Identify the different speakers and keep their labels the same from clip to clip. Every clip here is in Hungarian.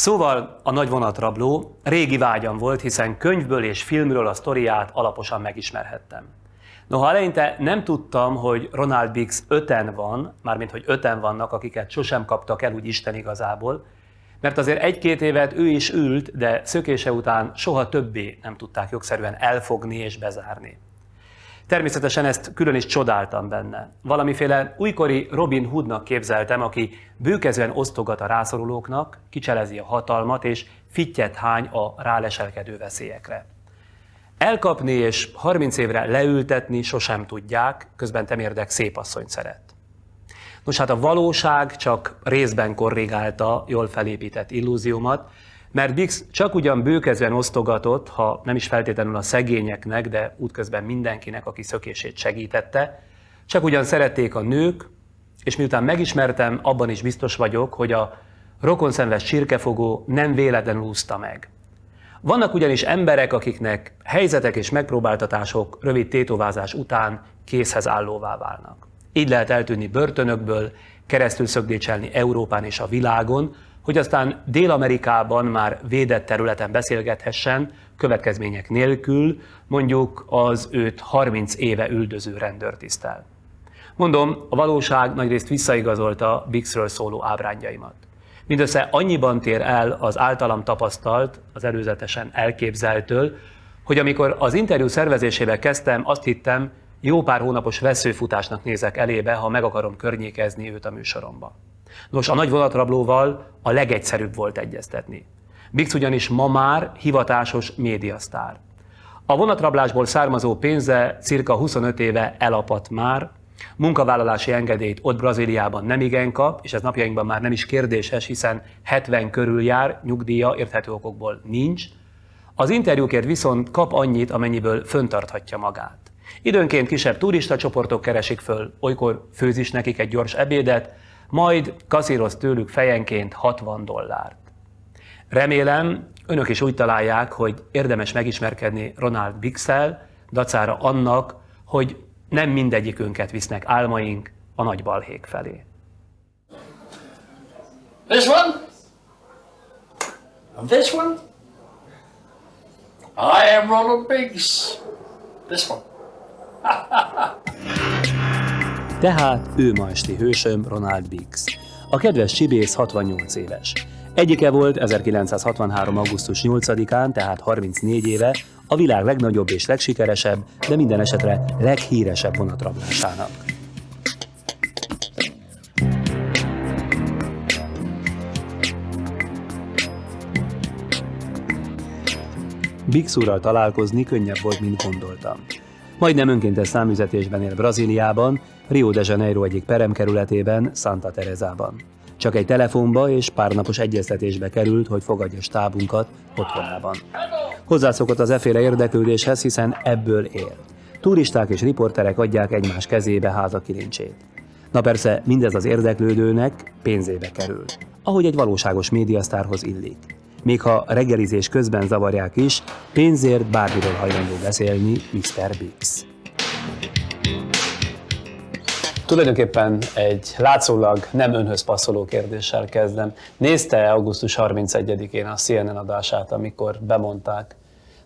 Speaker 1: Szóval a Nagy vonatrabló régi vágyam volt, hiszen könyvből és filmről a sztoriát alaposan megismerhettem. Noha eleinte nem tudtam, hogy Ronald Biggs 5-en van, mármint hogy 5-en vannak, akiket sosem kaptak el úgy Isten igazából, mert azért 1-2 évet ő is ült, de szökése után soha többé nem tudták jogszerűen elfogni és bezárni. Természetesen ezt külön is csodáltam benne. Valamiféle újkori Robin Hoodnak képzeltem, aki bőkezően osztogat a rászorulóknak, kicselezi a hatalmat és fittyet hány a ráleselkedő veszélyekre. Elkapni és 30 évre leültetni sosem tudják, közben temérdek szép asszonyt szeret. Nos hát a valóság csak részben korrigálta jól felépített illúziómat, mert Biggs csak ugyan bőkezően osztogatott, ha nem is feltétlenül a szegényeknek, de útközben mindenkinek, aki szökését segítette, csak ugyan szerették a nők, és miután megismertem, abban is biztos vagyok, hogy a rokonszenves csirkefogó nem véletlenül úszta meg. Vannak ugyanis emberek, akiknek helyzetek és megpróbáltatások rövid tétovázás után készhez állóvá válnak. Így lehet eltűnni börtönökből, keresztül szögdécselni Európán és a világon, hogy aztán Dél-Amerikában már védett területen beszélgethessen, következmények nélkül, mondjuk az őt 30 éve üldöző rendőrtiszttel. Mondom, a valóság nagyrészt visszaigazolta Biggsről szóló ábrányaimat. Mindössze annyiban tér el az általam tapasztalt, az előzetesen elképzeltől, hogy amikor az interjú szervezésébe kezdtem, azt hittem, jó pár hónapos vesszőfutásnak nézek elébe, ha meg akarom környékezni őt a műsoromba. Nos, a Nagy vonatrablóval a legegyszerűbb volt egyeztetni. Biggs ugyanis ma már hivatásos médiasztár. A vonatrablásból származó pénze cirka 25 éve elapadt már, munkavállalási engedélyt ott Brazíliában nemigen kap, és ez napjainkban már nem is kérdéses, hiszen 70 körül jár, nyugdíja érthető okokból nincs. Az interjúkért viszont kap annyit, amennyiből föntarthatja magát. Időnként kisebb turistacsoportok keresik föl, olykor főz is nekik egy gyors ebédet, majd kaszíroz tőlük fejenként $60. Remélem, önök is úgy találják, hogy érdemes megismerkedni Ronald Biggs-szel, dacára annak, hogy nem mindegyikünket visznek álmaink a nagy balhék felé.
Speaker 2: This one? And this one? I am Ronald Biggs. This one.
Speaker 1: Tehát ő ma esti hősöm Ronald Biggs. A kedves csibész 68 éves. Egyike volt 1963. augusztus 8-án, tehát 34 éve, a világ legnagyobb és legsikeresebb, de minden esetre leghíresebb vonatrablásának. Biggs úrral találkozni könnyebb volt, mint gondoltam. Majdnem önkéntes száműzetésben él Brazíliában, Rio de Janeiro egyik peremkerületében, Santa Terezában. Csak egy telefonba és pár napos egyeztetésbe került, hogy fogadja stábunkat otthonában. Hozzászokott az efféle érdeklődéshez, hiszen ebből él. Turisták és riporterek adják egymás kezébe háza kilincsét. Na persze, mindez az érdeklődőnek pénzébe kerül, ahogy egy valóságos médiasztárhoz illik. Még ha reggelizés közben zavarják is, pénzért bármiről hajlandó beszélni Mr. Biggs. Tulajdonképpen egy látszólag nem önhöz passzoló kérdéssel kezdem. Nézte augusztus 31-én a CNN adását, amikor bemondták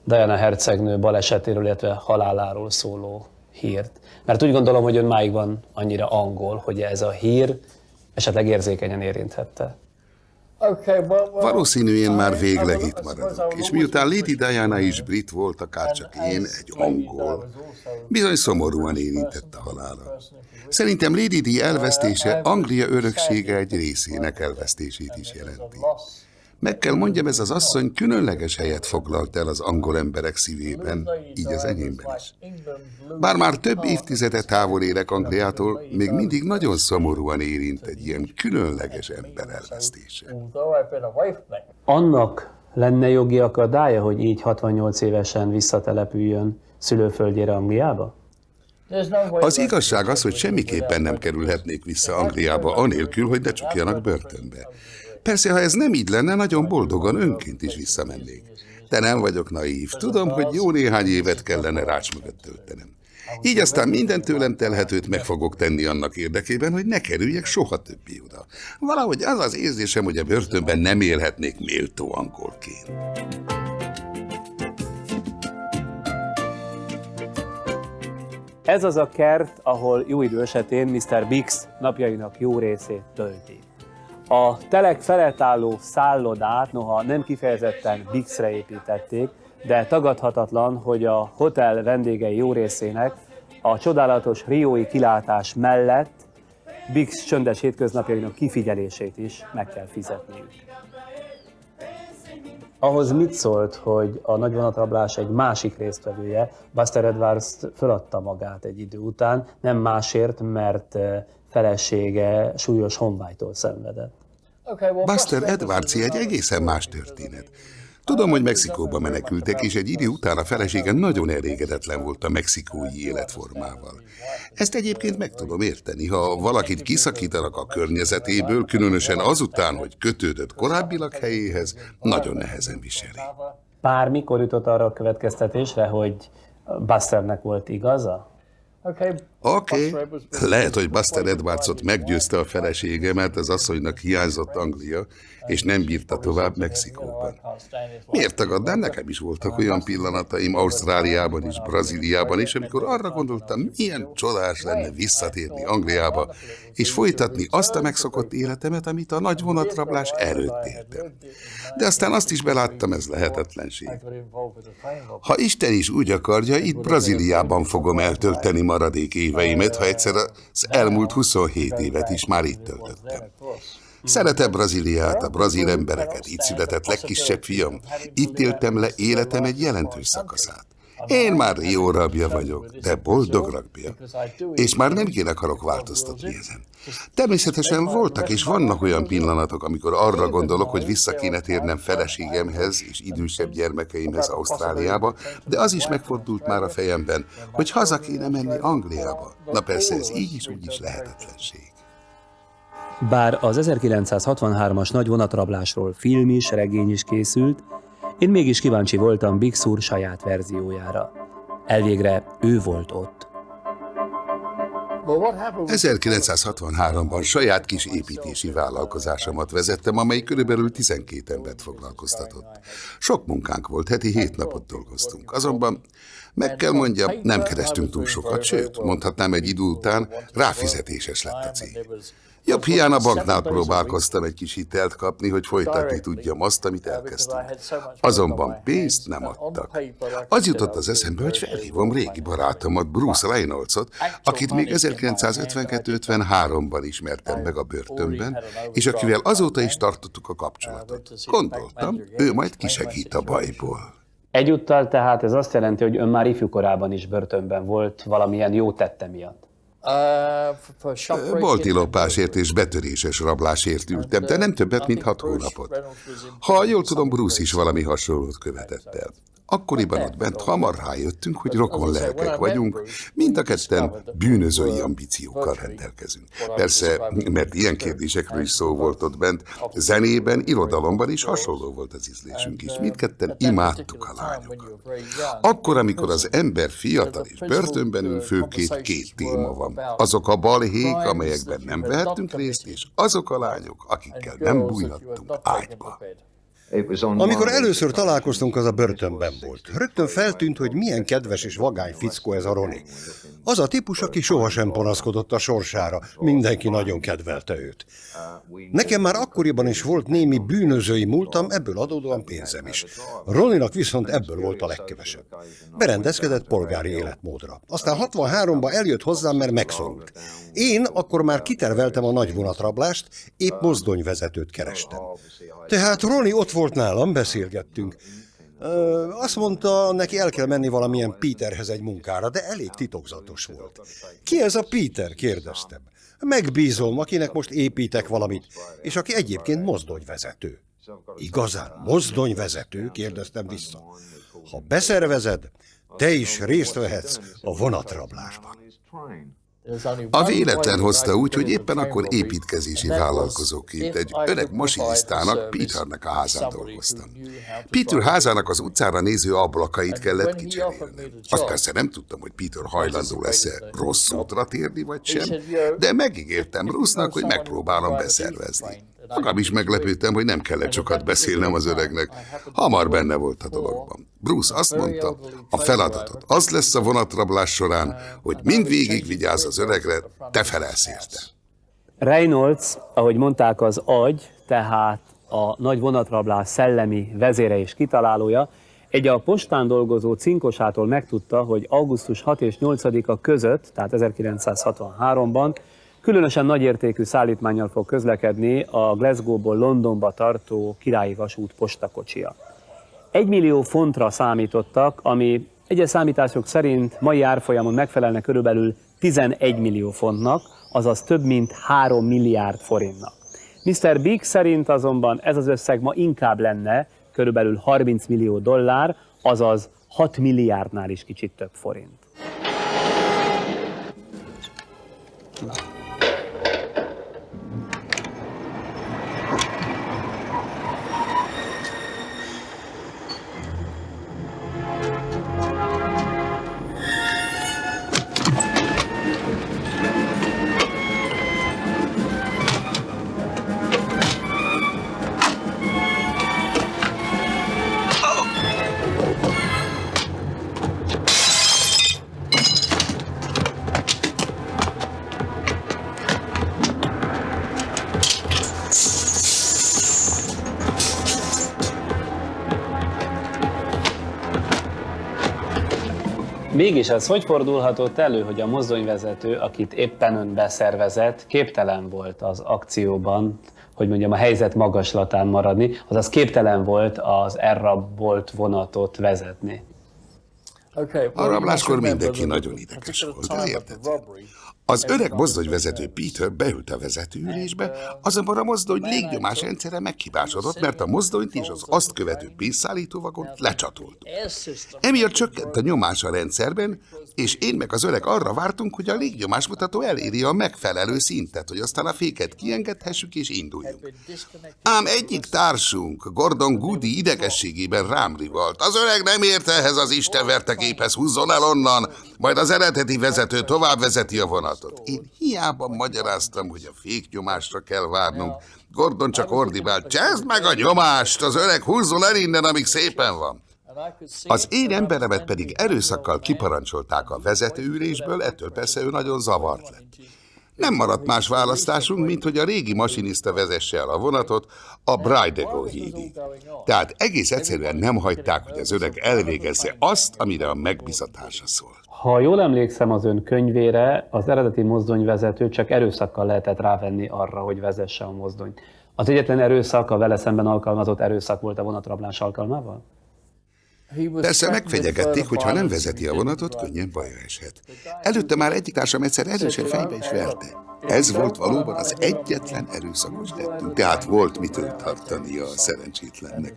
Speaker 1: Diana hercegnő balesetéről, illetve haláláról szóló hírt? Mert úgy gondolom, hogy ön máig van annyira angol, hogy ez a hír esetleg érzékenyen érinthette.
Speaker 3: Valószínűen már végleg itt maradok, és miután Lady Diana is brit volt, akár csak én, egy angol, bizony szomorúan érintett a halála. Szerintem Lady Di elvesztése Anglia öröksége egy részének elvesztését is jelenti. Meg kell mondjam, ez az asszony különleges helyet foglalt el az angol emberek szívében, így az enyémben is. Bár már több évtizede távol élek Angliától, még mindig nagyon szomorúan érint egy ilyen különleges ember elvesztése.
Speaker 1: Annak lenne jogi akadálya, hogy így 68 évesen visszatelepüljön szülőföldjére Angliába?
Speaker 3: Az igazság az, hogy semmiképpen nem kerülhetnék vissza Angliába, anélkül, hogy ne csukjanak börtönbe. Persze, ha ez nem így lenne, nagyon boldogan önként is visszamennék. De nem vagyok naív. Tudom, hogy jó néhány évet kellene rács mögött töltenem. Így aztán minden tőlem telhetőt meg fogok tenni annak érdekében, hogy ne kerüljek soha többé oda. Valahogy az az érzésem, hogy a börtönben nem élhetnék méltó angolként.
Speaker 1: Ez az a kert, ahol jó idő esetén Mr. Biggs napjainak jó részét tölti. A telek felett álló szállodát noha nem kifejezetten Biggsre építették, de tagadhatatlan, hogy a hotel vendégei jó részének a csodálatos riói kilátás mellett Biggs csöndes hétköznapjainak kifigyelését is meg kell fizetniük. Ahhoz mit szólt, hogy a nagyvonatrablás egy másik résztvevője, Buster Edwards föladta magát egy idő után, nem másért, mert felesége súlyos honvágytól szenvedett?
Speaker 3: Buster Edwards egy egészen más történet. Tudom, hogy Mexikóba menekültek, és egy idő után a felesége nagyon elégedetlen volt a mexikói életformával. Ezt egyébként meg tudom érteni, ha valakit kiszakítanak a környezetéből, különösen azután, hogy kötődött korábbi lakhelyéhez, nagyon nehezen viseli.
Speaker 1: Bármikor jutott arra a következtetésre, hogy Busternek volt igaza?
Speaker 3: Oké. Lehet, hogy Buster Edwardsot meggyőzte a felesége, mert az asszonynak hiányzott Anglia, és nem bírta tovább Mexikóban. Miért tagadnám? Nekem is voltak olyan pillanataim Ausztráliában és Brazíliában, és amikor arra gondoltam, milyen csodás lenne visszatérni Angliába, és folytatni azt a megszokott életemet, amit a nagy vonatrablás előtt éltem. De aztán azt is beláttam, ez lehetetlenség. Ha Isten is úgy akarja, itt Brazíliában fogom eltölteni maradék éveimet, ha egyszer az elmúlt 27 évet is már itt töltöttem. Szeretem Brazíliát, a brazil embereket, itt született legkisebb fiam, itt éltem le életem egy jelentős szakaszát. Én már jó rabja vagyok, de boldog rabja, és már nem akarok változtatni ezen. Természetesen voltak és vannak olyan pillanatok, amikor arra gondolok, hogy vissza kéne térnem feleségemhez és idősebb gyermekeimhez Ausztráliába, de az is megfordult már a fejemben, hogy haza kéne menni Angliába. Na persze ez így is úgy is lehetetlenség.
Speaker 1: Bár az 1963-as nagy vonatrablásról film is, regény is készült, én mégis kíváncsi voltam Biggs úr saját verziójára. Elvégre ő volt ott.
Speaker 3: 1963-ban saját kis építési vállalkozásomat vezettem, amely körülbelül 12 embert foglalkoztatott. Sok munkánk volt, heti 7 napot dolgoztunk. Azonban meg kell mondjam, nem kerestünk túl sokat, sőt, mondhatnám egy idő után ráfizetéses lett a cég. Jobb hiány a banknál próbálkoztam egy kis hitelt kapni, hogy folytatni tudjam azt, amit elkezdtünk. Azonban pénzt nem adtak. Az jutott az eszembe, hogy felhívom régi barátomat, Bruce Reynoldsot, akit még 1952-53-ban ismertem meg a börtönben, és akivel azóta is tartottuk a kapcsolatot. Gondoltam, ő majd kisegít a bajból.
Speaker 1: Egyúttal tehát ez azt jelenti, hogy ön már ifjúkorában is börtönben volt valamilyen jó tette miatt.
Speaker 3: Bolti lopásért és betöréses rablásért ültem, de nem többet, mint 6 hónapot. Ha jól tudom, Bruce is valami hasonlót követett el. Akkoriban ott bent hamar rájöttünk, hogy rokon lelkek vagyunk, mind a ketten bűnözői ambíciókkal rendelkezünk. Persze, mert ilyen kérdésekről is szó volt ott bent, zenében, irodalomban is hasonló volt az ízlésünk is. Mindketten imádtuk a lányokat. Akkor, amikor az ember fiatal és börtönben ül, főként 2 téma van. Azok a balhék, amelyekben nem vehettünk részt, és azok a lányok, akikkel nem bújhattunk ágyba.
Speaker 4: Amikor először találkoztunk, az a börtönben volt. Rögtön feltűnt, hogy milyen kedves és vagány fickó ez a Ronnie. Az a típus, aki sohasem panaszkodott a sorsára, mindenki nagyon kedvelte őt. Nekem már akkoriban is volt némi bűnözői múltam, ebből adódóan pénzem is. Ronnie-nak viszont ebből volt a legkevesebb. Berendezkedett polgári életmódra. Aztán 63-ban eljött hozzám, mert megszorult. Én akkor már kiterveltem a nagy vonatrablást, épp mozdonyvezetőt kerestem. Tehát Ronnie ott volt nálam, beszélgettünk. Azt mondta, neki el kell menni valamilyen Peterhez egy munkára, de elég titokzatos volt. Ki ez a Peter? Kérdeztem. Megbízom, akinek most építek valamit, és aki egyébként mozdonyvezető. Igazán mozdonyvezető? Kérdeztem vissza. Ha beszervezed, te is részt vehetsz a vonatrablásban.
Speaker 3: A véletlen hozta úgy, hogy éppen akkor építkezési vállalkozóként egy öreg masinisztának, Peternek a házán dolgoztam. Peter házának az utcára néző ablakait kellett kicserélni. Azt persze nem tudtam, hogy Peter hajlandó lesz-e rossz útra térni, vagy sem, de megígértem Bruce-nak, hogy megpróbálom beszervezni. Magam is meglepődtem, hogy nem kellett sokat beszélnem az öregnek. Hamar benne volt a dologban. Bruce azt mondta, a feladatot az lesz a vonatrablás során, hogy mindvégig vigyázz az öregre, te felelsz érte.
Speaker 1: Reynolds, ahogy mondták, az agy, tehát a nagy vonatrablás szellemi vezére és kitalálója, egy a postán dolgozó cinkosától megtudta, hogy augusztus 6 és 8-a között, tehát 1963-ban különösen nagyértékű szállítmánnyal fog közlekedni a Glasgow-ból Londonba tartó Királyi Vasút postakocsia. 1 millió fontra számítottak, ami egyes számítások szerint mai árfolyamon megfelelne körülbelül 11 millió fontnak, azaz több mint 3 milliárd forintnak. Mr. Big szerint azonban ez az összeg ma inkább lenne körülbelül 30 millió dollár, azaz 6 milliárdnál is kicsit több forint. Mégis ez hogy fordulhatott elő, hogy a mozdonyvezető, akit éppen ön beszervezett, képtelen volt az akcióban, hogy mondjam, a helyzet magaslatán maradni, azaz képtelen volt az elrabolt vonatot vezetni?
Speaker 3: A rabláskor mindenki nagyon ideges volt, ez értető. Az öreg mozdonyvezető Peter beült a vezetőülésbe, azonban a mozdony légnyomás rendszere meghibásodott, mert a mozdonyt és az azt követő pénzszállítóvagont lecsatolt. Emiatt csökkent a nyomás a rendszerben, és én meg az öreg arra vártunk, hogy a légnyomásmutató eléri a megfelelő szintet, hogy aztán a féket kiengedhessük és induljunk. Ám egyik társunk, Gordon Goody idegességében rám rivalt. Az öreg nem ért ehhez az istenverte képhez, húzzon el onnan, majd az eredeti vezető tovább vezeti a vonatot. Én hiába magyaráztam, hogy a féknyomásra kell várnunk. Gordon csak ordibált, csezd meg a nyomást, az öreg húzzon el innen, amíg szépen van. Az én emberemet pedig erőszakkal kiparancsolták a vezetőülésből, ettől persze ő nagyon zavart lett. Nem maradt más választásunk, mint hogy a régi masiniszta vezesse el a vonatot a Bridego hídig. Tehát egész egyszerűen nem hagyták, hogy az öreg elvégezze azt, amire a megbízatása szól.
Speaker 1: Ha jól emlékszem az ön könyvére, az eredeti mozdonyvezető csak erőszakkal lehetett rávenni arra, hogy vezesse a mozdonyt. Az egyetlen erőszak, a vele szemben alkalmazott erőszak volt a vonatrablás alkalmával?
Speaker 3: Persze megfenyegették, hogy ha nem vezeti a vonatot, könnyen bajra eshet. Előtte már egyik társam egyszer erősen fejbe is verte. Ez volt valóban az egyetlen erőszakos tettünk, tehát volt mitől tartania a szerencsétlennek.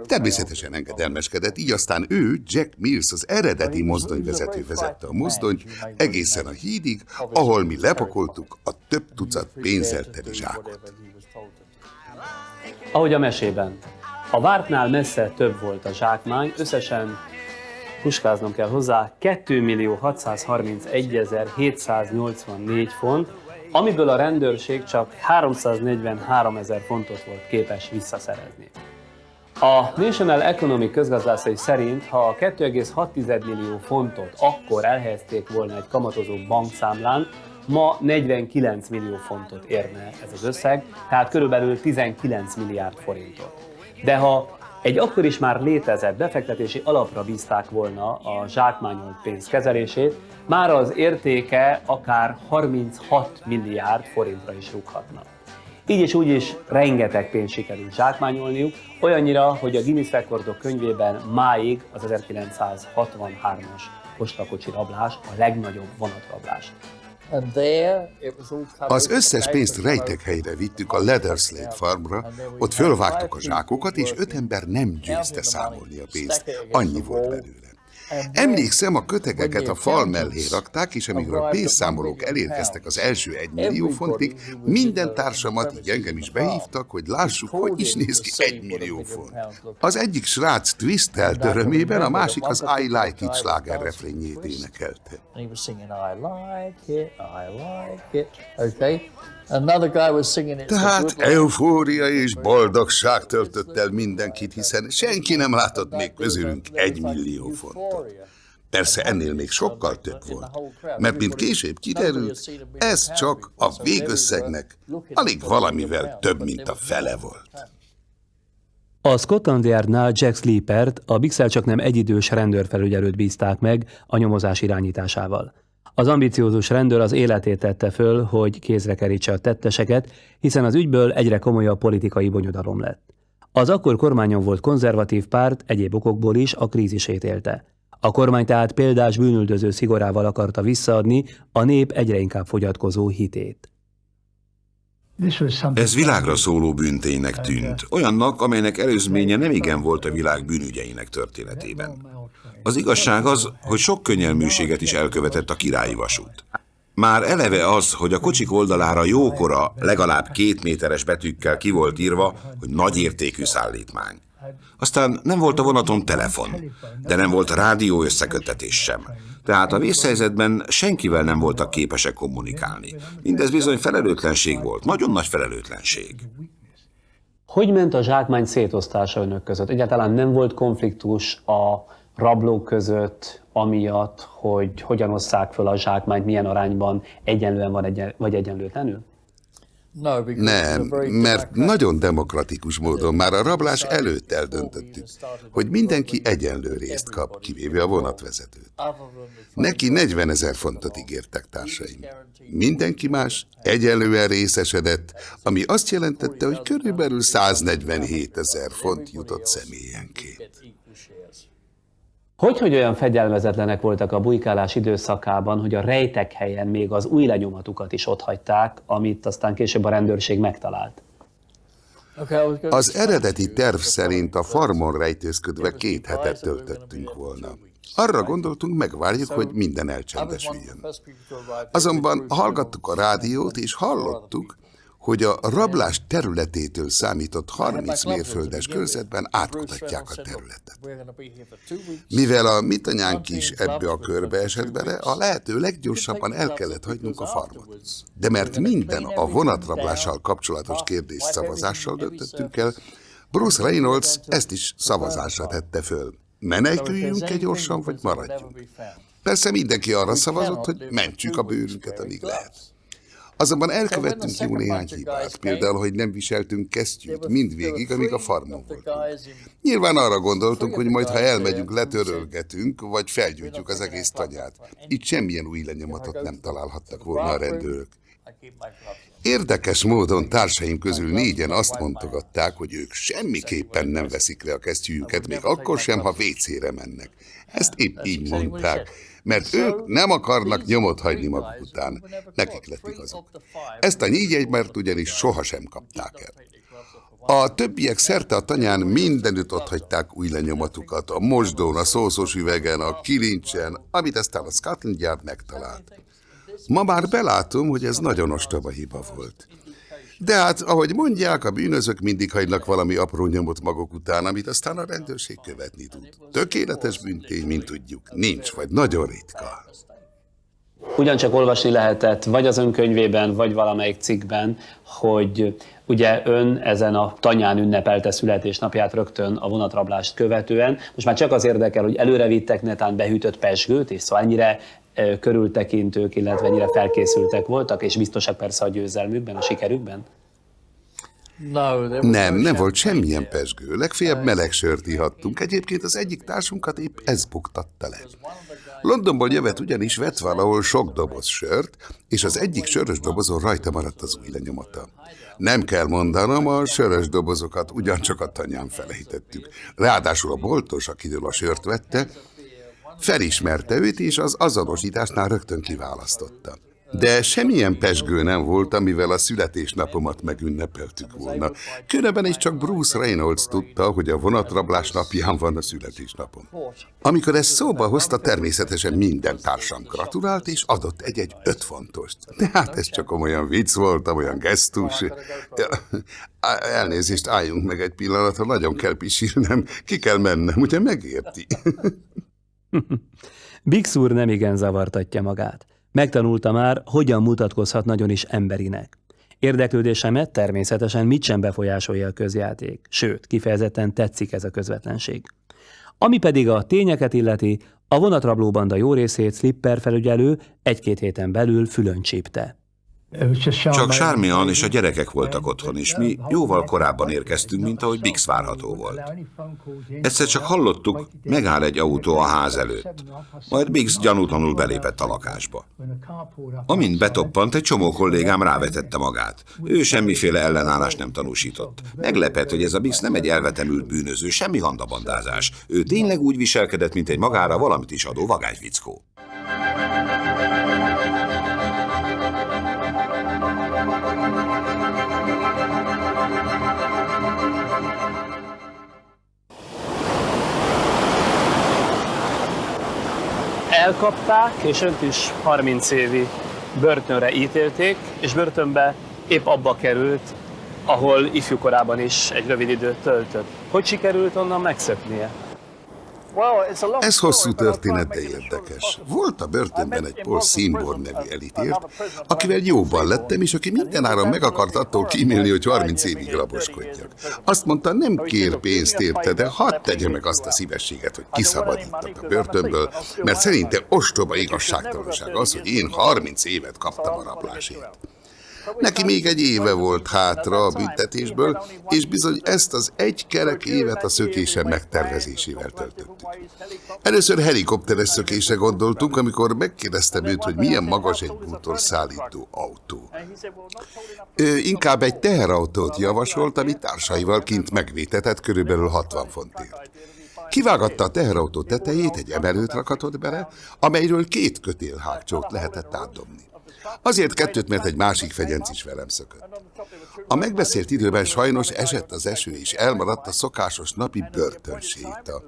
Speaker 3: Természetesen engedelmeskedett, így aztán ő, Jack Mills, az eredeti mozdonyvezető vezette a mozdonyt egészen a hídig, ahol mi lepakoltuk a több tucat pénzzel teli zsákot.
Speaker 1: Ahogy a mesében. A vártnál messze több volt a zsákmány, összesen puskáznom kell hozzá 2.631.784 font, amiből a rendőrség csak 343.000 fontot volt képes visszaszerezni. A National Economic közgazdászai szerint, ha a 2,6 millió fontot akkor elhelyezték volna egy kamatozó bankszámlán, ma 49 millió fontot érne ez az összeg, tehát körülbelül 19 milliárd forintot. De ha egy akkor is már létezett befektetési alapra bízták volna a zsákmányolt pénz kezelését, már az értéke akár 36 milliárd forintra is rúghatna. Így és úgy is rengeteg pénzt sikerült zsákmányolniuk, olyannyira, hogy a Guinness Rekordok könyvében máig az 1963-as postakocsi rablás a legnagyobb vonatrablás.
Speaker 3: Az összes pénzt rejtek helyre vittük a Leatherslade farmra, ott fölvágtuk a zsákokat, és 5 ember nem győzte számolni a pénzt, annyi volt belőle. Emlékszem, a kötegeket a fal mellé rakták, és amikor a pénzszámolók elérkeztek az első 1 millió fontig, minden társamat, így engem is behívtak, hogy lássuk, hogy is néz ki 1 millió font. Az egyik srác twistelt örömében, a másik az I Like It sláger refrénjét énekelte. Tehát eufória és boldogság töltött el mindenkit, hiszen senki nem látott még közülünk 1 millió fontot. Persze ennél még sokkal több volt, mert mint később kiderült, ez csak a végösszegnek alig valamivel több, mint a fele volt.
Speaker 1: A Scotland Yardnál Jack Sleepert, a Bixel csak nem egyidős rendőrfelügyelőt bízták meg a nyomozás irányításával. Az ambiciózus rendőr az életét tette föl, hogy kézre kerítse a tetteseket, hiszen az ügyből egyre komolyabb politikai bonyodalom lett. Az akkor kormányon volt konzervatív párt egyéb okokból is a krízisét élte. A kormány tehát példás bűnüldöző szigorával akarta visszaadni a nép egyre inkább fogyatkozó hitét.
Speaker 5: Ez világra szóló bűnténynek tűnt, olyannak, amelynek előzménye nemigen volt a világ bűnügyeinek történetében. Az igazság az, hogy sok könnyelműséget is elkövetett a királyi vasút. Már eleve az, hogy a kocsik oldalára jókora, legalább 2 méteres betűkkel ki volt írva, hogy nagyértékű szállítmány. Aztán nem volt a vonaton telefon, de nem volt rádió összeköttetés sem. Tehát a vészhelyzetben senkivel nem voltak képesek kommunikálni. Mindez bizony felelőtlenség volt, nagyon nagy felelőtlenség.
Speaker 1: Hogy ment a zsákmány szétosztása önök között? Egyáltalán nem volt konfliktus a rablók között, amiatt, hogy hogyan osszák föl a zsákmányt, milyen arányban egyenlően van vagy egyenlőtlenül?
Speaker 3: Nem, mert nagyon demokratikus módon már a rablás előtt eldöntöttük, hogy mindenki egyenlő részt kap, kivéve a vonatvezetőt. Neki 40 000 fontot ígértek társaim. Mindenki más egyenlően részesedett, ami azt jelentette, hogy körülbelül 147 000 font jutott személyenként.
Speaker 1: Hogy olyan fegyelmezetlenek voltak a bujkálás időszakában, hogy a rejtek helyen még az új lenyomatukat is otthagyták, amit aztán később a rendőrség megtalált?
Speaker 3: Az eredeti terv szerint a farmon rejtőzködve 2 hetet töltöttünk volna. Arra gondoltunk, megvárjuk, hogy minden elcsendesüljön. Azonban hallgattuk a rádiót, és hallottuk, hogy a rablás területétől számított 30 mérföldes körzetben átkutatják a területet. Mivel a mitanyánk is ebbe a körbe esett bele, a lehető leggyorsabban el kellett hagynunk a farmot. De mert minden a vonatrablással kapcsolatos kérdés szavazással döntöttünk el, Bruce Reynolds ezt is szavazásra tette föl. Meneküljünk-e gyorsan, vagy maradjunk? Persze mindenki arra szavazott, hogy mentsük a bőrünket, amíg lehet. Azonban elkövettünk jó néhány hibát, például, hogy nem viseltünk kesztyűt mindvégig, amíg a farmon voltunk. Nyilván arra gondoltunk, hogy majd, ha elmegyünk, letörölgetünk, vagy felgyújtjuk az egész tanyát. Itt semmilyen új lenyomatot nem találhattak volna a rendőrök. Érdekes módon társaim közül 4-en azt mondogatták, hogy ők semmiképpen nem veszik le a kesztyűjüket, még akkor sem, ha WC-re mennek. Ezt épp így mondták, mert ők nem akarnak nyomot hagyni maguk után. Nekik lett igazuk. Ezt a 4 egymert ugyanis sohasem kapták el. A többiek szerte a tanyán mindenütt otthagyták új lenyomatukat, a mosdón, a szószos üvegen, a kilincsen, amit aztán a Scotland Yard megtalált. Ma már belátom, hogy ez nagyon ostoba hiba volt. De hát, ahogy mondják, a bűnözők mindig hagynak valami apró nyomot maguk után, amit aztán a rendőrség követni tud. Tökéletes bűntény, mint tudjuk, nincs, vagy nagyon ritka.
Speaker 1: Ugyancsak olvasni lehetett, vagy az ön könyvében, vagy valamelyik cikkben, hogy ugye ön ezen a tanyán ünnepelte születésnapját rögtön a vonatrablást követően. Most már csak az érdekel, hogy előre vittek netán behűtött pezsgőt, és szóval ennyire körültekintők, illetve ennyire felkészültek voltak, és biztosak persze a győzelmükben, a sikerükben?
Speaker 3: Nem volt semmilyen pezsgő, legfeljebb meleg sört ihattunk. Egyébként az egyik társunkat épp ez buktatta le. Londonból jövet ugyanis vett valahol sok doboz sört, és az egyik sörös dobozon rajta maradt az új lenyomata. Nem kell mondanom, a sörös dobozokat ugyancsak a tanyán felejtettük. Ráadásul a boltos, akitől a sört vette, felismerte őt, és az azonosításnál rögtön kiválasztotta. De semmilyen pezsgő nem volt, amivel a születésnapomat megünnepeltük volna. Különben is csak Bruce Reynolds tudta, hogy a vonatrablás napján van a születésnapom. Amikor ezt szóba hozta, természetesen minden társam gratulált, és adott egy 5 fontost. De hát ez csak olyan vicc volt, olyan gesztus. Elnézést, álljunk meg egy pillanatra, nagyon kell pisírnem, ki kell mennem, ugye megérti?
Speaker 1: Biggs úr nemigen zavartatja magát. Megtanulta már, hogyan mutatkozhat nagyon is emberinek. Érdeklődésemet természetesen mit sem befolyásolja a közjáték, sőt, kifejezetten tetszik ez a közvetlenség. Ami pedig a tényeket illeti, a vonatrabló banda jó részét Slipper felügyelő 1-2 héten belül fülön csípte.
Speaker 5: Csak Charmian és a gyerekek voltak otthon, és mi jóval korábban érkeztünk, mint ahogy Biggs várható volt. Egyszer csak hallottuk, megáll egy autó a ház előtt. Majd Biggs gyanútlanul belépett a lakásba. Amint betoppant, egy csomó kollégám rávetette magát. Ő semmiféle ellenállást nem tanúsított. Meglepett, hogy ez a Biggs nem egy elvetemült bűnöző, semmi handabandázás. Ő tényleg úgy viselkedett, mint egy magára valamit is adó vagányfickó.
Speaker 1: Elkapták, és önt is 30 évi börtönre ítélték, és börtönbe épp abba került, ahol ifjúkorában is egy rövid időt töltött. Hogy sikerült onnan megszöknie?
Speaker 3: Ez hosszú történet, de érdekes. Volt a börtönben egy Paul Seymour nevű elítélt, akivel jóban lettem, és aki mindenáron meg akart attól kímélni, hogy 30 évig raboskodjak. Azt mondta, nem kér pénzt érte, de hadd tegye meg azt a szívességet, hogy kiszabadítak a börtönből, mert szerinte ostoba igazságtalanság az, hogy én 30 évet kaptam a rablásért. Neki még egy éve volt hátra a büntetésből, és bizony ezt az egy kerek évet a szökése megtervezésével töltöttük. Először helikopteres szökésre gondoltunk, amikor megkérdeztem őt, hogy milyen magas egy bútor szállító autó. Ő inkább egy teherautót javasolt, ami társaival kint megvétetett körülbelül 60 fontért. Kivágatta a teherautó tetejét, egy emelőt rakatott bele, amelyről 2 kötélhágcsót lehetett átdobni. Azért 2, mert egy másik fegyenc is velem szökött. A megbeszélt időben sajnos esett az eső, és elmaradt a szokásos napi börtönséta.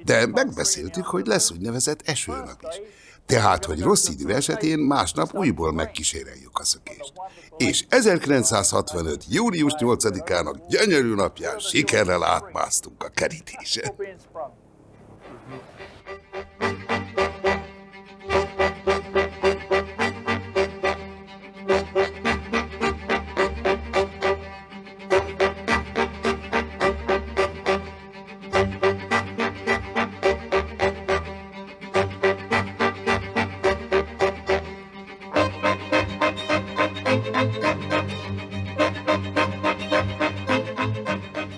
Speaker 3: De megbeszéltük, hogy lesz úgynevezett esőnap is. Tehát, hogy rossz idő esetén másnap újból megkíséreljük a szökést. És 1965. július 8-ának gyönyörű napján sikerrel átmásztunk a kerítésen.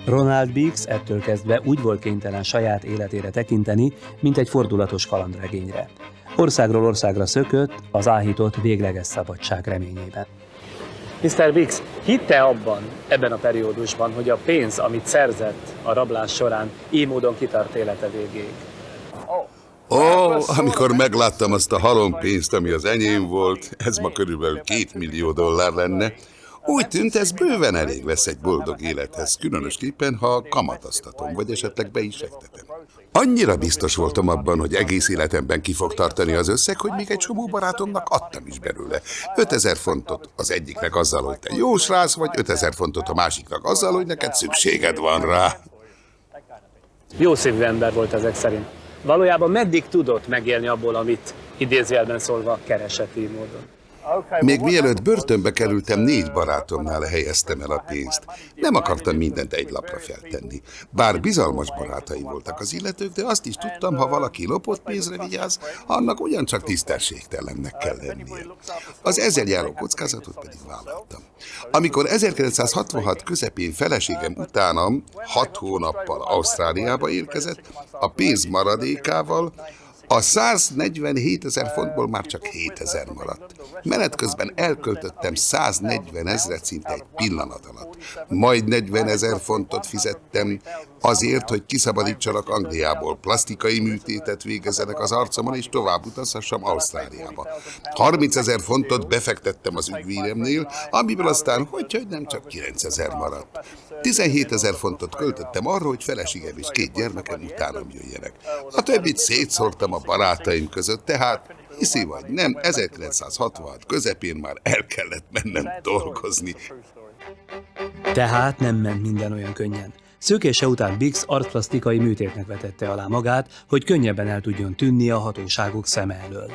Speaker 1: Ronald Biggs ettől kezdve úgy volt kénytelen saját életére tekinteni, mint egy fordulatos kalandregényre. Országról országra szökött, az áhított végleges szabadság reményében. Mr. Biggs, hitte abban, ebben a periódusban, hogy a pénz, amit szerzett a rablás során, így módon kitart élete végéig?
Speaker 3: Amikor megláttam azt a halompénzt, ami az enyém volt, ez ma körülbelül $2 millió lenne, úgy tűnt, ez bőven elég lesz egy boldog élethez, különösképpen, ha kamatoztatom, vagy esetleg be is fektetem. Annyira biztos voltam abban, hogy egész életemben ki fog tartani az összeg, hogy még egy csomó barátomnak adtam is belőle. 5000 fontot az egyiknek azzal, hogy te jó srác vagy, 5000 fontot a másiknak azzal, hogy neked szükséged van rá.
Speaker 1: Jó szívű ember volt ezek szerint. Valójában meddig tudott megélni abból, amit idézőjelben szólva keresett így módon?
Speaker 3: Még mielőtt börtönbe kerültem, 4 barátomnál helyeztem el a pénzt. Nem akartam mindent egy lapra feltenni. Bár bizalmas barátaim voltak az illetők, de azt is tudtam, ha valaki lopott pénzre vigyáz, annak ugyancsak tisztességtelennek kell lennie. Az ezzel járó kockázatot pedig vállaltam. Amikor 1966 közepén feleségem utánam 6 hónappal Ausztráliába érkezett, a pénz maradékával, a 147 000 fontból már csak 7000 maradt. Menet közben elköltöttem 140 000 szinte egy pillanat alatt. Majd 40 000 fontot fizettem, Azért, hogy kiszabadítsanak Angliából, plasztikai műtétet végezzenek az arcomon, és tovább utazhassam Ausztráliába. 30 000 fontot befektettem az ügyvéremnél, amiből aztán, hogy nem csak 9 000 maradt. 17 000 fontot költöttem arra, hogy feleségem és 2 gyermekem utánam jöjjenek. A többit szétszórtam a barátaim között, tehát hiszi vagy nem, 1966 közepén már el kellett mennem dolgozni.
Speaker 1: Tehát nem ment minden olyan könnyen. Szökése után Biggs arcplasztikai műtétnek vetette alá magát, hogy könnyebben el tudjon tűnni a hatóságok szeme elől.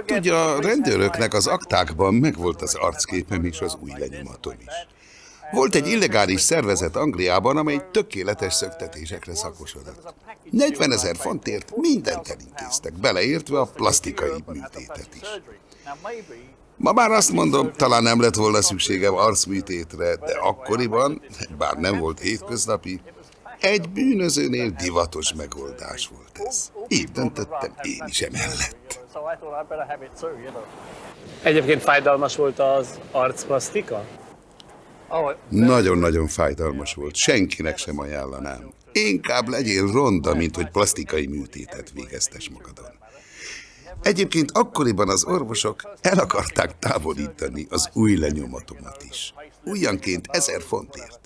Speaker 3: Tudja, a rendőröknek az aktákban megvolt az arcképem és az új lenyomatom is. Volt egy illegális szervezet Angliában, amely tökéletes szöktetésekre szakosodott. 40 000 fontért mindent elintéztek, beleértve a plasztikai műtétet is. Ma már azt mondom, talán nem lett volna szükségem arcműtétre, de akkoriban, bár nem volt hétköznapi, egy bűnözőnél divatos megoldás volt ez. Így döntöttem én is emellett.
Speaker 1: Egyébként fájdalmas volt az arcplasztika?
Speaker 3: Nagyon-nagyon fájdalmas volt, senkinek sem ajánlanám. Inkább legyél ronda, mint hogy plasztikai műtétet végeztes magadon. Egyébként akkoriban az orvosok el akarták távolítani az új lenyomatomat is. Ujjanként 1000 fontért.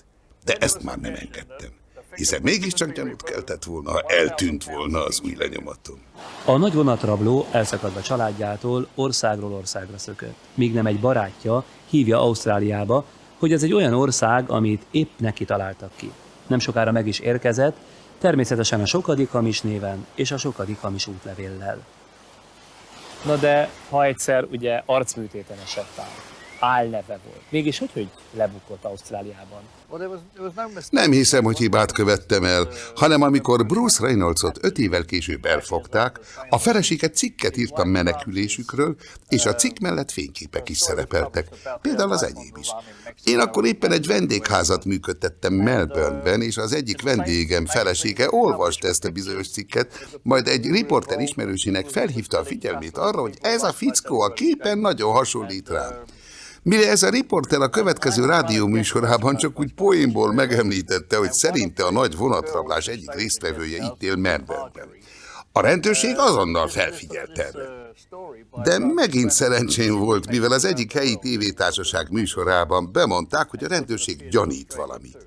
Speaker 3: De ezt már nem engedtem, hiszen mégiscsak gyanút keltett volna, ha eltűnt volna az új lenyomatom.
Speaker 1: A nagy vonatrabló elszakadva családjától országról országra szökött, míg nem egy barátja hívja Ausztráliába, hogy ez egy olyan ország, amit épp neki találtak ki. Nem sokára meg is érkezett, természetesen a sokadik hamis néven és a sokadik hamis útlevéllel. Na de ha egyszer ugye arcműtéten esett át, álneve volt. Mégis hogy lebukott Ausztráliában?
Speaker 3: Nem hiszem, hogy hibát követtem el, hanem amikor Bruce Reynoldsot 5 évvel később elfogták, a felesége cikket írtam menekülésükről, és a cikk mellett fényképek is szerepeltek, például az enyém is. Én akkor éppen egy vendégházat működtettem Melbourneben, és az egyik vendégem felesége olvasta ezt a bizonyos cikket, majd egy riporter ismerősének felhívta a figyelmét arra, hogy ez a fickó a képen nagyon hasonlít rám. Mire ez a riporter a következő rádióműsorában csak úgy poénból megemlítette, hogy szerinte a nagy vonatrablás egyik résztvevője itt él Melbourneben. A rendőrség azonnal felfigyelt erre. De megint szerencsém volt, mivel az egyik helyi tévétársaság műsorában bemondták, hogy a rendőrség gyanít valamit.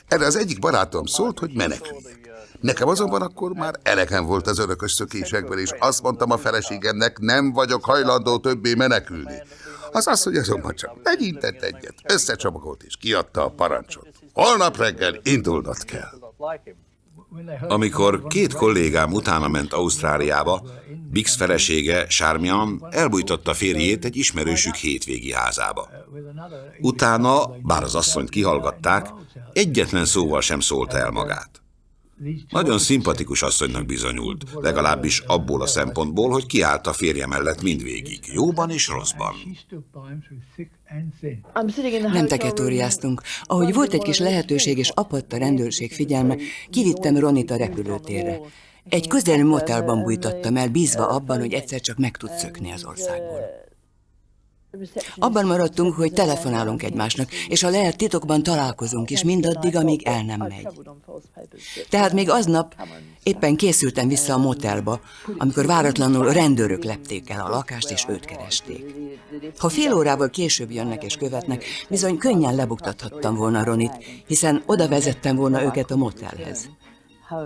Speaker 3: Erre az egyik barátom szólt, hogy meneküljek. Nekem azonban akkor már elegem volt az örökös szökésekből, és azt mondtam a feleségemnek, nem vagyok hajlandó többé menekülni. Az asszony azonban csak legyintett egyet, összecsomagolt és kiadta a parancsot. Holnap reggel indulnod kell.
Speaker 5: Amikor 2 kollégám utána ment Ausztráliába, Biggs felesége, Charmian elbújtatta férjét egy ismerősük hétvégi házába. Utána, bár az asszonyt kihallgatták, egyetlen szóval sem szólta el magát. Nagyon szimpatikus asszonynak bizonyult, legalábbis abból a szempontból, hogy kiállt a férje mellett mindvégig, jóban és rosszban.
Speaker 6: Nem teketóriáztunk. Ahogy volt egy kis lehetőség és apadt a rendőrség figyelme, kivittem Ronit a repülőtérre. Egy közeli motelban bújtattam el, bízva abban, hogy egyszer csak meg tud szökni az országból. Abban maradtunk, hogy telefonálunk egymásnak, és ha lehet, titokban találkozunk is mindaddig, amíg el nem megy. Tehát még aznap éppen készültem vissza a motelba, amikor váratlanul rendőrök lepték el a lakást, és őt keresték. Ha fél órával később jönnek és követnek, bizony könnyen lebuktathattam volna Ronit, hiszen oda vezettem volna őket a motelhez.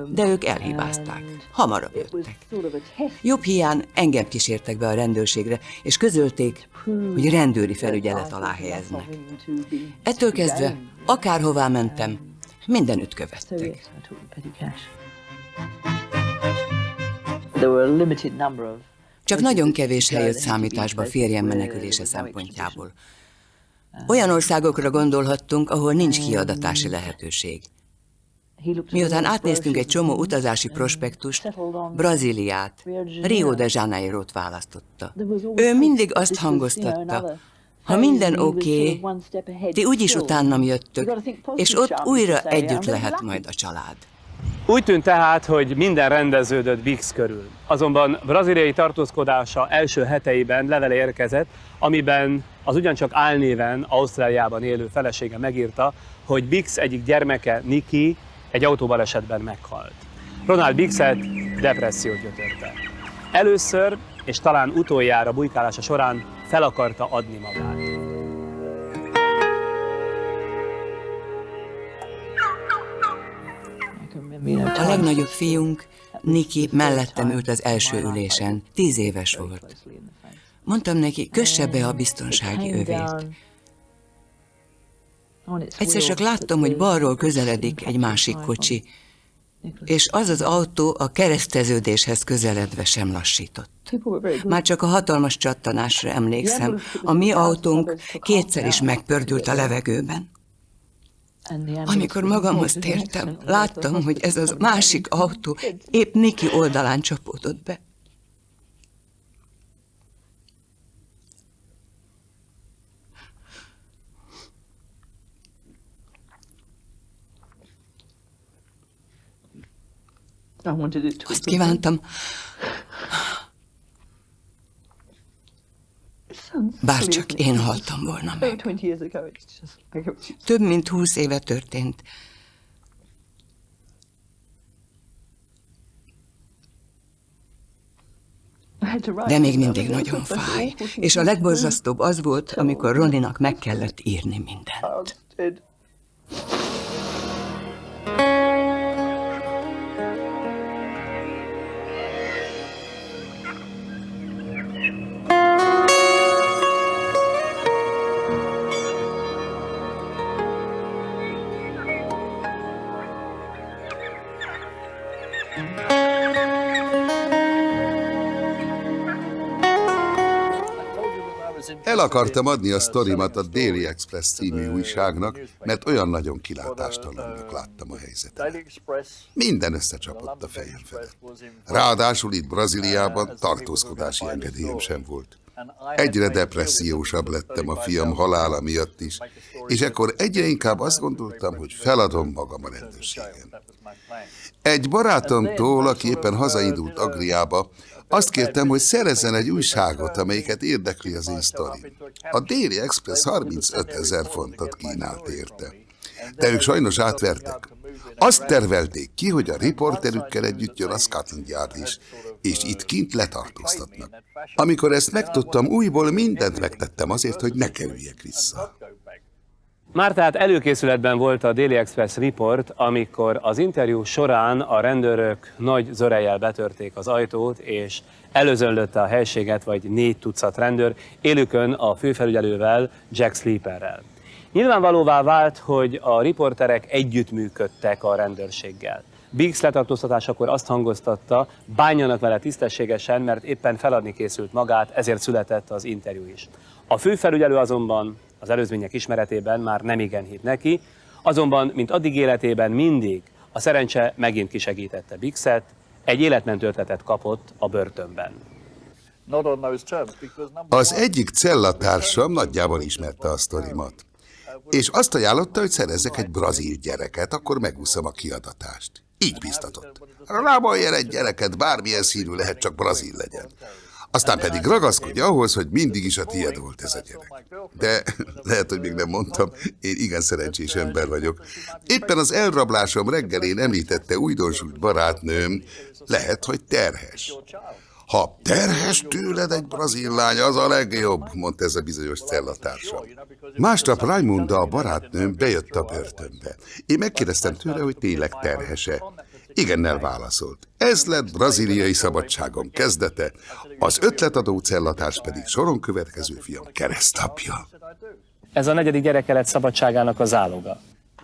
Speaker 6: De ők elhibázták. Hamarabb jöttek. Jobb hiány engem kísértek be a rendőrségre, és közölték, hogy rendőri felügyelet alá helyeznek. Ettől kezdve, akárhová mentem, mindenütt követtek. Csak nagyon kevés hely jött számításba férjem menekülése szempontjából. Olyan országokra gondolhattunk, ahol nincs kiadatási lehetőség. Miután átnéztünk egy csomó utazási prospektust, Brazíliát, Rio de Janeirot választotta. Ő mindig azt hangoztatta, ha minden oké, ti úgyis utánam jöttök, és ott újra együtt lehet majd a család.
Speaker 1: Úgy tűnt tehát, hogy minden rendeződött Biggs körül. Azonban brazíliai tartózkodása első heteiben levele érkezett, amiben az ugyancsak álnéven Ausztráliában élő felesége megírta, hogy Biggs egyik gyermeke, Nikki, egy autóbalesetben meghalt. Ronald Biggset depressziót gyötörte. Először, és talán utoljára bujkálása során fel akarta adni magát.
Speaker 6: A legnagyobb fiunk, Niki, mellettem ült az első ülésen. 10 éves volt. Mondtam neki, kösse be a biztonsági övét. Egyszer csak láttam, hogy balról közeledik egy másik kocsi, és az az autó a kereszteződéshez közeledve sem lassított. Már csak a hatalmas csattanásra emlékszem. A mi autónk kétszer is megpördült a levegőben. Amikor magamhoz tértem, láttam, hogy ez az másik autó épp Niki oldalán csapódott be. Azt kívántam, bárcsak én haltam volna meg. Több mint 20 éve történt. De még mindig nagyon fáj. És a legborzasztóbb az volt, amikor Ronninak meg kellett írni mindent.
Speaker 3: El akartam adni a sztorimat a Daily Express című újságnak, mert olyan nagyon kilátástalannak láttam a helyzetet. Minden összecsapott a fejem felett. Ráadásul itt Brazíliában tartózkodási engedélyem sem volt. Egyre depressziósabb lettem a fiam halála miatt is, és ekkor egyre inkább azt gondoltam, hogy feladom magam a rendőrségen. Egy barátomtól, aki éppen hazaindult Agriába, azt kértem, hogy szerezzen egy újságot, amelyiket érdekli az én sztorim. A Daily Express 35 000 fontot kínált érte. De ők sajnos átvertek. Azt tervelték ki, hogy a riporterükkel együtt jön a Scotland Yard is, és itt kint letartóztatnak. Amikor ezt megtudtam, újból mindent megtettem azért, hogy ne kerüljek vissza.
Speaker 1: Már tehát előkészületben volt a Daily Express Report, amikor az interjú során a rendőrök nagy zörejjel betörték az ajtót, és előzönlötte a helységet vagy 4 tucat rendőr, élükön a főfelügyelővel, Jack Sleeperrel. Nyilvánvalóvá vált, hogy a riporterek együttműködtek a rendőrséggel. Biggs letartóztatásakor azt hangoztatta, bánjanak vele tisztességesen, mert éppen feladni készült magát, ezért született az interjú is. A főfelügyelő azonban az előzmények ismeretében már nemigen hitt neki, azonban, mint addig életében mindig, a szerencse megint kisegítette Biggset, egy életmentő ötletet kapott a börtönben.
Speaker 3: Az egyik cellatársam nagyjából ismerte a sztorimat, és azt ajánlotta, hogy szerezzek egy brazil gyereket, akkor megúszom a kiadatást. Így biztatott. Rábalj egy gyereket, bármilyen színű lehet, csak brazil legyen. Aztán pedig ragaszkodj ahhoz, hogy mindig is a tiéd volt ez a gyerek. De lehet, hogy még nem mondtam, én igen szerencsés ember vagyok. Éppen az elrablásom reggelén említette újdonsült barátnőm, lehet, hogy terhes. Ha terhes tőled egy brazil lány, az a legjobb, mondta ez a bizonyos cellatársam. Másnap Raimunda, a barátnőm, bejött a börtönbe. Én megkérdeztem tőle, hogy tényleg terhese. Igennel válaszolt. Ez lett brazíliai szabadságom kezdete, az ötletadó cellatárs pedig soron következő fiam keresztapja.
Speaker 1: Ez a 4. gyereke lett szabadságának a záloga.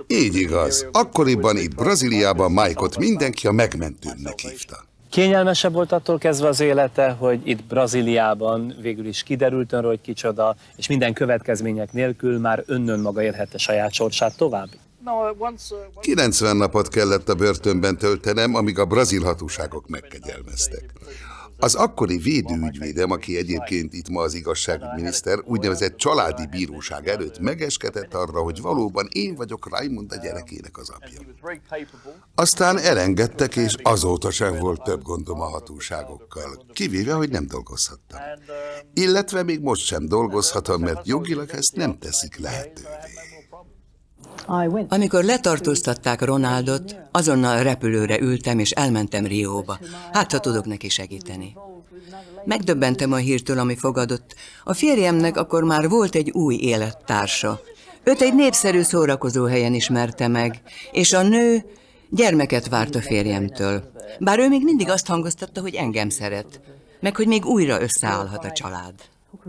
Speaker 3: Így igaz. Akkoriban itt Brazíliában Mike-ot mindenki a megmentőnek hívta.
Speaker 1: Kényelmesebb volt attól kezdve az élete, hogy itt Brazíliában végül is kiderült önről, hogy kicsoda, és minden következmények nélkül már önmaga élhette saját sorsát tovább?
Speaker 3: 90 napot kellett a börtönben töltenem, amíg a brazil hatóságok megkegyelmeztek. Az akkori védőügyvédem, aki egyébként itt ma az igazságügyminiszter, úgynevezett családi bíróság előtt megeskedett arra, hogy valóban én vagyok Raimunda gyerekének az apja. Aztán elengedtek, és azóta sem volt több gondom a hatóságokkal, kivéve, hogy nem dolgozhattam. Illetve még most sem dolgozhatom, mert jogilag ezt nem teszik lehetővé.
Speaker 6: Amikor letartóztatták Ronaldot, azonnal repülőre ültem, és elmentem Rióba. Hát, ha tudok neki segíteni. Megdöbbentem a hírtől, ami fogadott. A férjemnek akkor már volt egy új élettársa. Őt egy népszerű szórakozóhelyen ismerte meg, és a nő gyermeket várt a férjemtől. Bár ő még mindig azt hangoztatta, hogy engem szeret, meg hogy még újra összeállhat a család.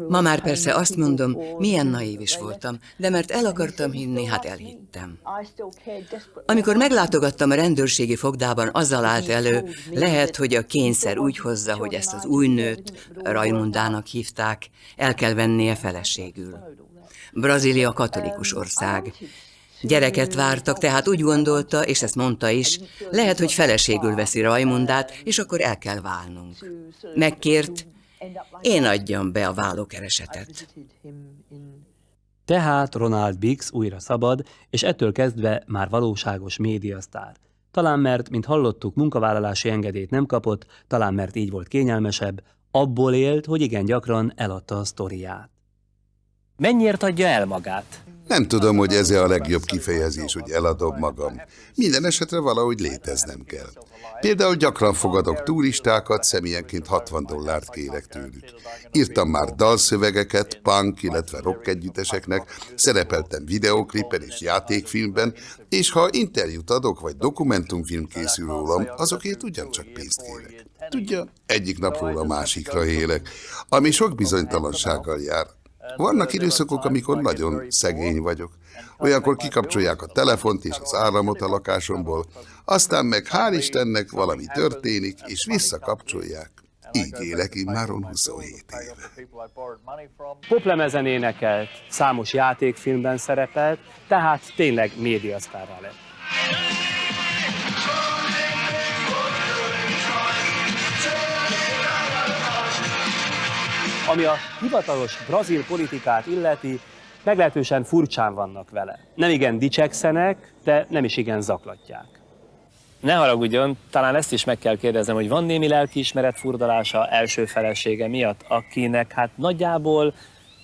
Speaker 6: Ma már persze azt mondom, milyen naív is voltam, de mert el akartam hinni, hát elhittem. Amikor meglátogattam a rendőrségi fogdában, azzal állt elő, lehet, hogy a kényszer úgy hozza, hogy ezt az új nőt, Raimundának hívták, el kell vennie feleségül. Brazília katolikus ország. Gyereket vártak, tehát úgy gondolta, és ezt mondta is, lehet, hogy feleségül veszi Raimundát, és akkor el kell válnunk. Megkért, én adjam be a vállókeresetet.
Speaker 1: Tehát Ronald Biggs újra szabad, és ettől kezdve már valóságos médiasztár. Talán mert, mint hallottuk, munkavállalási engedélyt nem kapott, talán mert így volt kényelmesebb, abból élt, hogy igen gyakran eladta a sztoriát. Mennyiért adja el magát?
Speaker 3: Nem tudom, hogy ez a legjobb kifejezés, hogy eladom magam. Minden esetre valahogy léteznem kell. Például gyakran fogadok turistákat, személyenként $60 kérek tőlük. Írtam már dalszövegeket, punk, illetve rock együtteseknek, szerepeltem videóklipen és játékfilmben, és ha interjút adok, vagy dokumentumfilm készül rólam, azokért ugyancsak pénzt kérek. Tudja, egyik napról a másikra élek, ami sok bizonytalansággal jár. Vannak időszakok, amikor nagyon szegény vagyok. Olyankor kikapcsolják a telefont és az áramot a lakásomból, aztán meg hál' Istennek valami történik, és visszakapcsolják. Így élek immáron 27 éve.
Speaker 1: Poplemezen énekelt, számos játékfilmben szerepelt, tehát tényleg médiasztárrá lett. Ami a hivatalos brazil politikát illeti, meglehetősen furcsán vannak vele. Nem igen dicsekszenek, de nem is igen zaklatják. Ne haragudjon, talán ezt is meg kell kérdeznem, hogy van némi lelkiismeret furdalása első felesége miatt, akinek hát nagyjából,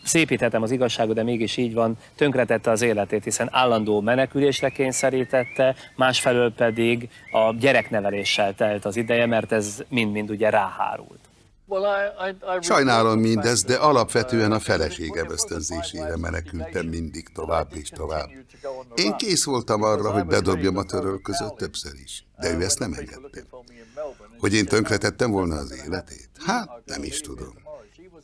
Speaker 1: szépíthetem az igazságot, de mégis így van, tönkretette az életét, hiszen állandó menekülésre kényszerítette, másfelől pedig a gyerekneveléssel telt az ideje, mert ez mind-mind ugye ráhárult.
Speaker 3: Sajnálom mindezt, de alapvetően a feleségem ösztönzésére menekültem mindig tovább és tovább. Én kész voltam arra, hogy bedobjam a törölközőt többször is, de ő ezt nem engedte. Hogy én tönkretettem volna az életét? Hát, nem is tudom.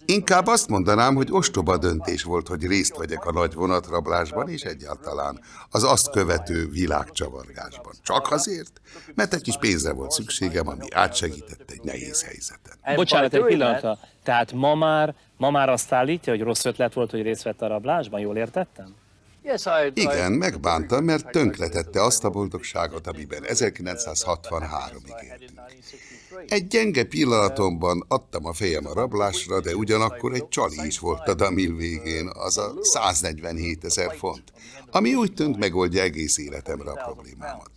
Speaker 3: Inkább azt mondanám, hogy ostoba döntés volt, hogy részt vegyek a nagy vonatrablásban, és egyáltalán az azt követő világcsavargásban. Csak azért, mert egy kis pénzre volt szükségem, ami átsegített egy nehéz helyzeten.
Speaker 1: Bocsánat, egy pillanatra. Tehát ma már azt állítja, hogy rossz ötlet volt, hogy részt vett a rablásban? Jól értettem?
Speaker 3: Igen, megbántam, mert tönkretette azt a boldogságot, amiben 1963-ig éltünk. Egy gyenge pillanatomban adtam a fejem a rablásra, de ugyanakkor egy csali is volt a damil végén, az a 147 000 font, ami úgy tűnt megoldja egész életemre a problémámat.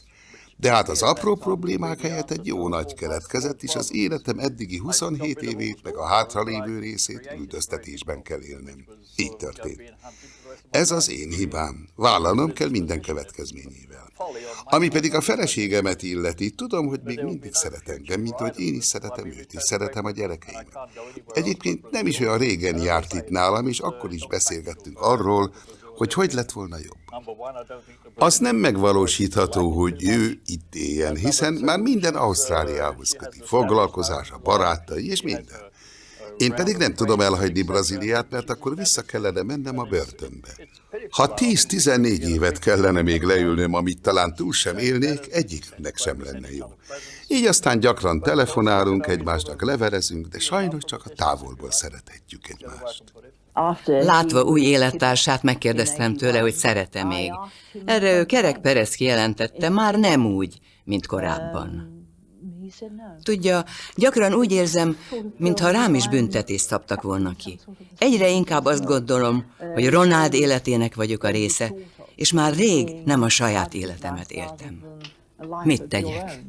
Speaker 3: De hát az apró problémák helyett egy jó nagy keletkezett, és az életem eddigi 27 évét, meg a hátralévő részét üldöztetésben kell élnem. Így történt. Ez az én hibám. Vállalnom kell minden következményével. Ami pedig a feleségemet illeti, tudom, hogy még mindig szeret engem, mint hogy én is szeretem őt, és szeretem a gyerekeimet. Egyébként nem is olyan régen járt itt nálam, és akkor is beszélgettünk arról, hogy lett volna jobb. Az nem megvalósítható, hogy ő itt éljen, hiszen már minden Ausztráliához köti. Foglalkozása, barátai és minden. Én pedig nem tudom elhagyni Brazíliát, mert akkor vissza kellene mennem a börtönbe. Ha 10-14 évet kellene még leülnöm, amit talán túl sem élnék, egyiknek sem lenne jó. Így aztán gyakran telefonálunk egymásnak, levelezünk, de sajnos csak a távolból szerethetjük egymást.
Speaker 6: Látva új élettársát, megkérdeztem tőle, hogy szeret-e még. Erre ő Kerek kijelentette, már nem úgy, mint korábban. Tudja, gyakran úgy érzem, mintha rám is büntetést szabtak volna ki. Egyre inkább azt gondolom, hogy Ronald életének vagyok a része, és már rég nem a saját életemet éltem. Mit tegyek?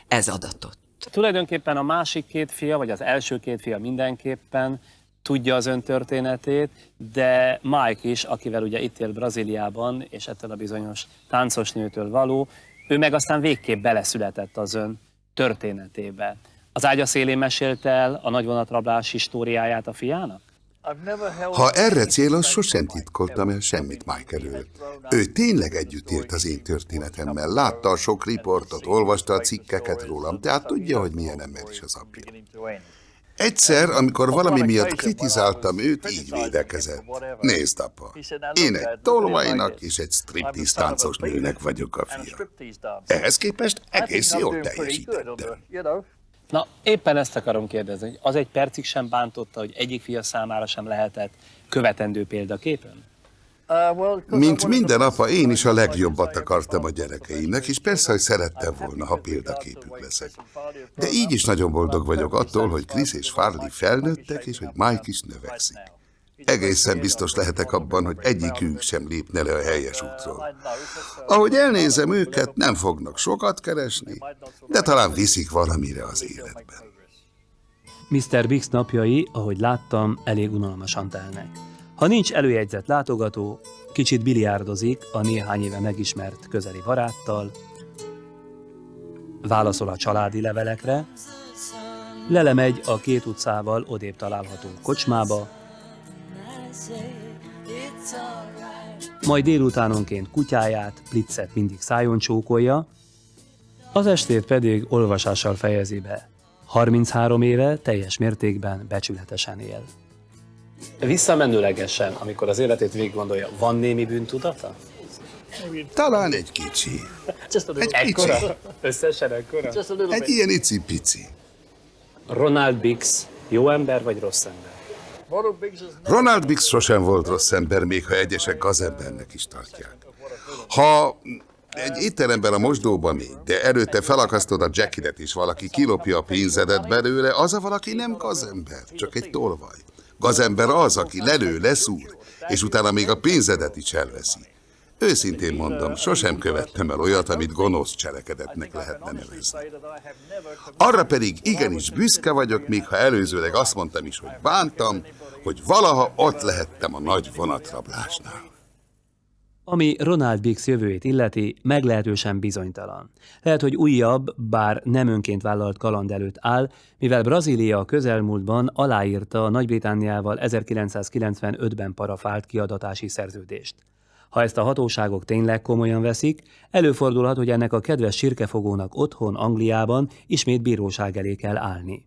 Speaker 6: Ez adatott.
Speaker 1: Tulajdonképpen a másik két fia, vagy az első két fia mindenképpen tudja az ön történetét, de Mike is, akivel ugye itt él Brazíliában, és ettől a bizonyos táncosnőtől való, ő meg aztán végképp beleszületett az ön történetébe. Az ágya szélén mesélte el a nagyvonatrablás históriáját a fiának?
Speaker 3: Ha erre célos, sosem titkoltam el semmit Mike-ről. Ő tényleg együtt élt az én történetemmel, látta a sok riportot, olvasta a cikkeket rólam, tehát tudja, hogy milyen ember is az apja. Egyszer, amikor valami miatt kritizáltam őt, így védekezett. Nézd, apa, én egy tolvajnak és egy striptease táncos nőnek vagyok a fia. Ehhez képest egész jól teljesítettem.
Speaker 1: Na, éppen ezt akarom kérdezni, hogy az egy percig sem bántotta, hogy egyik fia számára sem lehetett követendő példaképen?
Speaker 3: Mint minden apa, én is a legjobbat akartam a gyerekeimnek, és persze, hogy szerettem volna, ha példaképük leszek. De így is nagyon boldog vagyok attól, hogy Chris és Farley felnőttek, és hogy Mike is növekszik. Egészen biztos lehetek abban, hogy egyikük sem lépne le a helyes útról. Ahogy elnézem őket, nem fognak sokat keresni, de talán viszik valamire az életben.
Speaker 1: Mr. Biggs napjai, ahogy láttam, elég unalmasan telnek. Ha nincs előjegyzett látogató, kicsit biliárdozik a néhány éve megismert közeli baráttal, válaszol a családi levelekre, lelemegy a 2 utcával odébb található kocsmába, majd délutánonként kutyáját, Plitzet mindig szájon csókolja, az estét pedig olvasással fejezi be. 33 éve teljes mértékben becsületesen él. Visszamenőlegesen, amikor az életét végig gondolja, van némi bűntudata?
Speaker 3: Talán egy kicsi. Egy kicsi.
Speaker 1: Összesen ekkora?
Speaker 3: Egy ilyen icipici.
Speaker 1: Ronald Biggs jó ember vagy rossz ember?
Speaker 3: Ronald Biggs sosem volt rossz ember, még ha egyesek gazembernek is tartják. Ha egy étteremben a mosdóba mégy, de előtte felakasztod a jackidet és valaki kilopja a pénzedet belőle, az a valaki nem gazember, csak egy tolvaj. Gazember az, aki lelő, leszúr, és utána még a pénzedet is elveszi. Őszintén mondom, sosem követtem el olyat, amit gonosz cselekedetnek lehetne nevezni. Arra pedig igenis büszke vagyok, még ha előzőleg azt mondtam is, hogy bántam, hogy valaha ott lehettem a nagy vonatrablásnál.
Speaker 1: Ami Ronald Biggs jövőjét illeti, meglehetősen bizonytalan. Lehet, hogy újabb, bár nem önként vállalt kaland előtt áll, mivel Brazília a közelmúltban aláírta a Nagy-Britanniával 1995-ben parafált kiadatási szerződést. Ha ezt a hatóságok tényleg komolyan veszik, előfordulhat, hogy ennek a kedves sirkefogónak otthon Angliában ismét bíróság elé kell állni.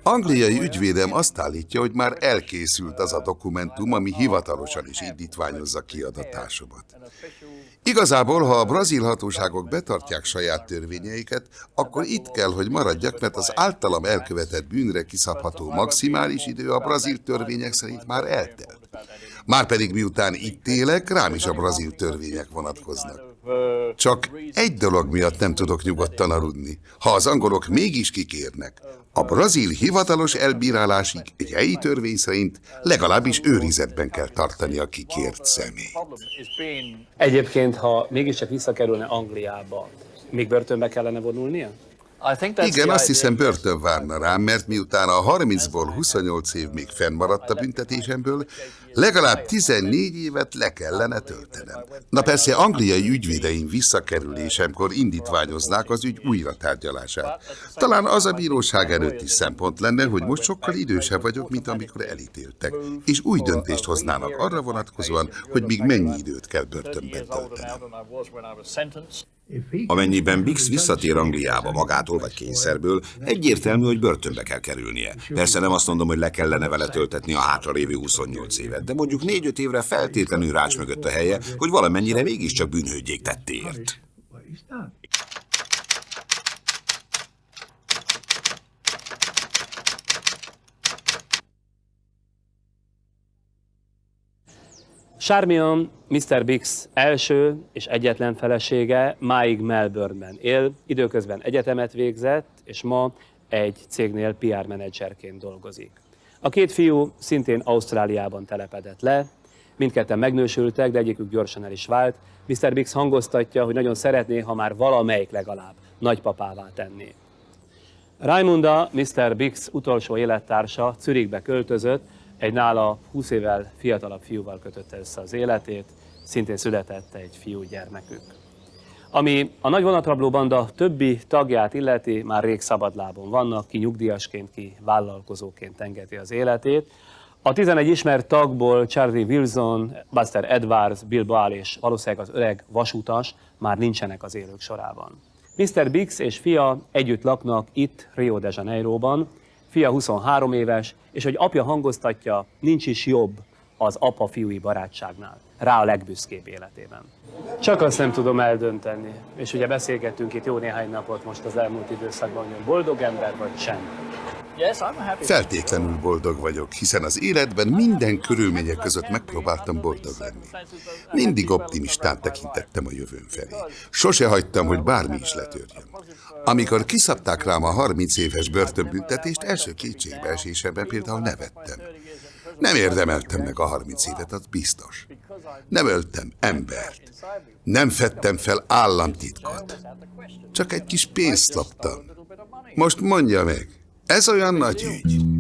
Speaker 3: Angliai ügyvédem azt állítja, hogy már elkészült az a dokumentum, ami hivatalosan is indítványozza kiadatásomat. Igazából, ha a brazil hatóságok betartják saját törvényeiket, akkor itt kell, hogy maradjak, mert az általam elkövetett bűnre kiszabható maximális idő a brazil törvények szerint már eltelt. Márpedig miután itt élek, rám is a brazil törvények vonatkoznak. Csak egy dolog miatt nem tudok nyugodtan aludni. Ha az angolok mégis kikérnek, a brazil hivatalos elbírálásig egy helyi törvény szerint legalábbis őrizetben kell tartani a kikért személy.
Speaker 1: Egyébként, ha mégiscsak visszakerülne Angliába, még börtönbe kellene vonulnia?
Speaker 3: Igen, azt hiszem börtön várna rám, mert miután a 30-ból 28 év még fennmaradt a büntetésemből, legalább 14 évet le kellene töltenem. Na persze, angliai ügyvédeim visszakerülésemkor indítványoznák az ügy újratárgyalását. Talán az a bíróság előtt is szempont lenne, hogy most sokkal idősebb vagyok, mint amikor elítéltek, és új döntést hoznának arra vonatkozóan, hogy még mennyi időt kell börtönben töltenem.
Speaker 5: Amennyiben Biggs visszatér Angliába magától vagy kényszerből, egyértelmű, hogy börtönbe kell kerülnie. Persze nem azt mondom, hogy le kellene vele töltetni a hátralévő 28 évet, de mondjuk 4-5 évre feltétlenül rács mögött a helye, hogy valamennyire mégiscsak bűnhődjék tettéért.
Speaker 1: Charmian, Mr. Biggs első és egyetlen felesége máig Melbourneben él, időközben egyetemet végzett, és ma egy cégnél PR menedzserként dolgozik. A 2 fiú szintén Ausztráliában telepedett le, mindketten megnősültek, de egyikük gyorsan el is vált. Mr. Biggs hangoztatja, hogy nagyon szeretné, ha már valamelyik legalább nagypapává tenné. Raimunda, Mr. Biggs utolsó élettársa Zürichbe költözött, egy nála 20 évvel fiatalabb fiúval kötötte össze az életét, szintén született egy fiúgyermekük. Ami a nagy vonatrabló banda többi tagját illeti, már rég szabadlábon vannak, ki nyugdíjasként, ki vállalkozóként tengeti az életét. A 11 ismert tagból Charlie Wilson, Buster Edwards, Bill Ball és valószínűleg az öreg vasutas már nincsenek az élők sorában. Mr. Biggs és fia együtt laknak itt, Rio de Janeiroban. Fia 23 éves, és hogy apja hangoztatja, nincs is jobb az apa-fiúi barátságnál. Rá a legbüszkébb életében. Csak azt nem tudom eldönteni. És ugye beszélgettünk itt jó néhány napot most az elmúlt időszakban, hogy boldog ember vagy sem.
Speaker 3: Feltétlenül boldog vagyok, hiszen az életben minden körülmények között megpróbáltam boldog lenni. Mindig optimistán tekintettem a jövőm felé. Sose hagytam, hogy bármi is letörjön. Amikor kiszabták rám a 30 éves börtönbüntetést, első kétségbeesésemben például nevettem. Nem érdemeltem meg a 30 évet, az biztos. Nem öltem embert. Nem fedtem fel államtitkot. Csak egy kis pénzt loptam. Most mondja meg, ez olyan nagy ügy?